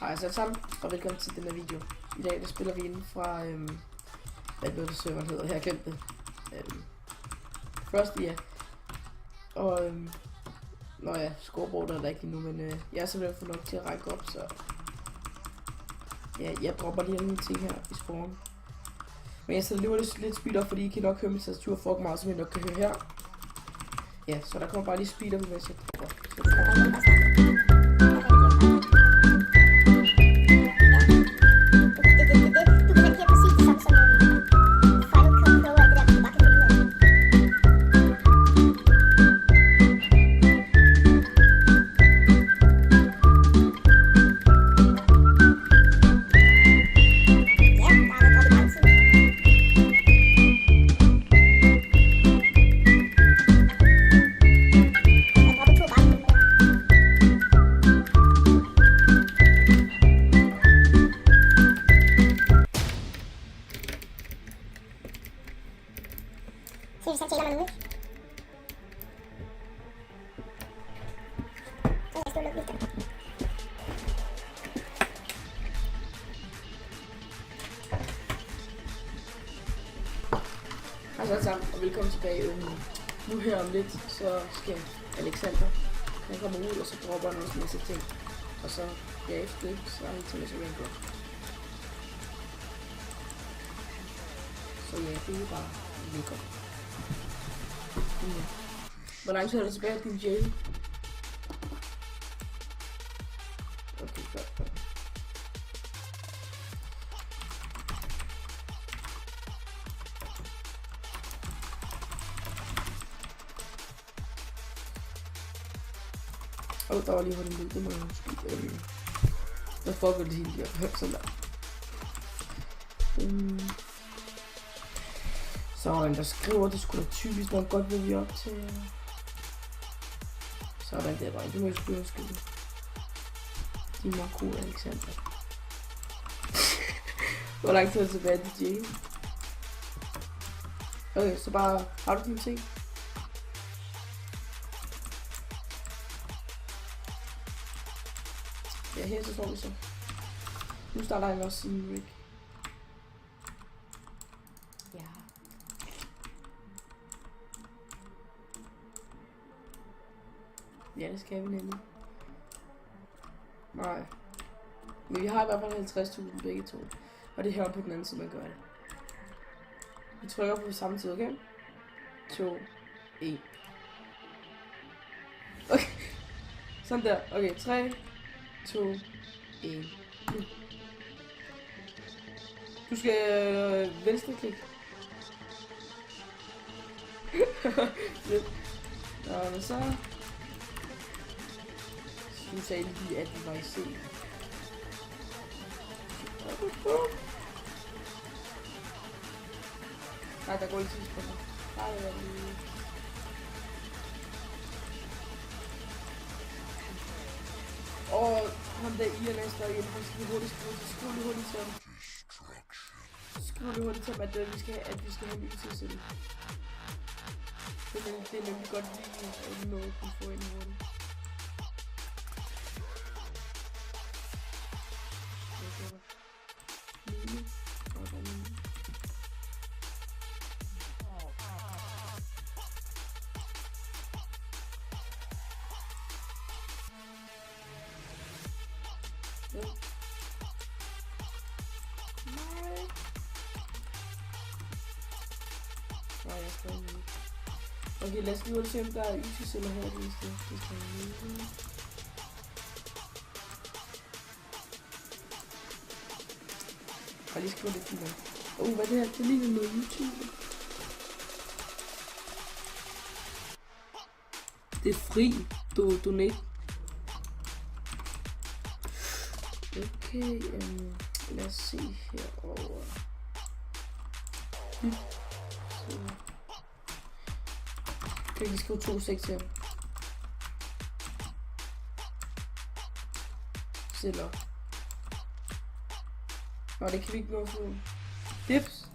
Hej så sammen, og velkommen til den her video. I dag der spiller vi inden fra, hvad er det serveren hedder, jeg har glemt det. Frosty, ja. Og, nå ja, scoreboard er der ikke endnu, men jeg er simpelthen fået nok til at række op, så ja, jeg dropper lige nogle ting her i spawn. Men jeg sætter lige lidt speed op, fordi I kan nok høre mit tastatur fucking meget, som I nok kan høre her. Ja, så der kommer bare lige speed op, mens jeg dropper. Hvis han tjener mig nu, ikke? Så jeg skal jo lukke lidt. Hej så alle sammen, og velkommen tilbage. Nu her om lidt, så skal Alexander, han kommer ud, og så dropper han også en masse ting. Og så, ja, efter det, så er han til at Rainbow. Så ja, det er bare velkommen. Hvor lang tid er det tilbage, DJ? Okay, godt. Der var lige hurtigt lidt, det må jeg huske. Hvad foregår det hele her? Sådan der. Sådan, der skriver, det skulle da typisk nok godt, hvad vi op til. Sådan, det er bare, det må jeg sgu huske. De er meget cool, Alexander. Hvor lang tid er det tilbage, DJ? Okay, så bare, har du dine ting? Ja, her så står vi så. Nu starter jeg også sin rig. Ja. Ja, det skal vi nemlig. Nej. Men vi har i hvert fald 50.000 begge to. Og det her på den anden side, man gør det. Vi trykker på samme tid, okay? 2, 1. Okay. Sådan der. Okay, 3, 2, 1. Du skal venstre klik. Nå, men så... Du sagde lige, at vi var i C. Nej, der går ikke tidspunkter. Og ham der Ian er stadig hjemme, han skal hurtigt skrive lige hurtigt til ham. Skriv lige hurtigt til ham, at vi skal have en ny tidsel. Det er nemlig godt lige, at noget kunne få ind hurtigt. Ja. Nej, jeg skal ikke. Okay, lad os lige se, om der er yseceller her i stedet. Det skal jeg ikke. Jeg lige skrive lidt til mig. Hvad er det her? Det ligner noget YouTube. Det er fri. Donate. Okay, lad os se herovre. Så. Kan vi skrive 2 sektioner? Celler. Nå, det kan vi ikke nå for. Dips.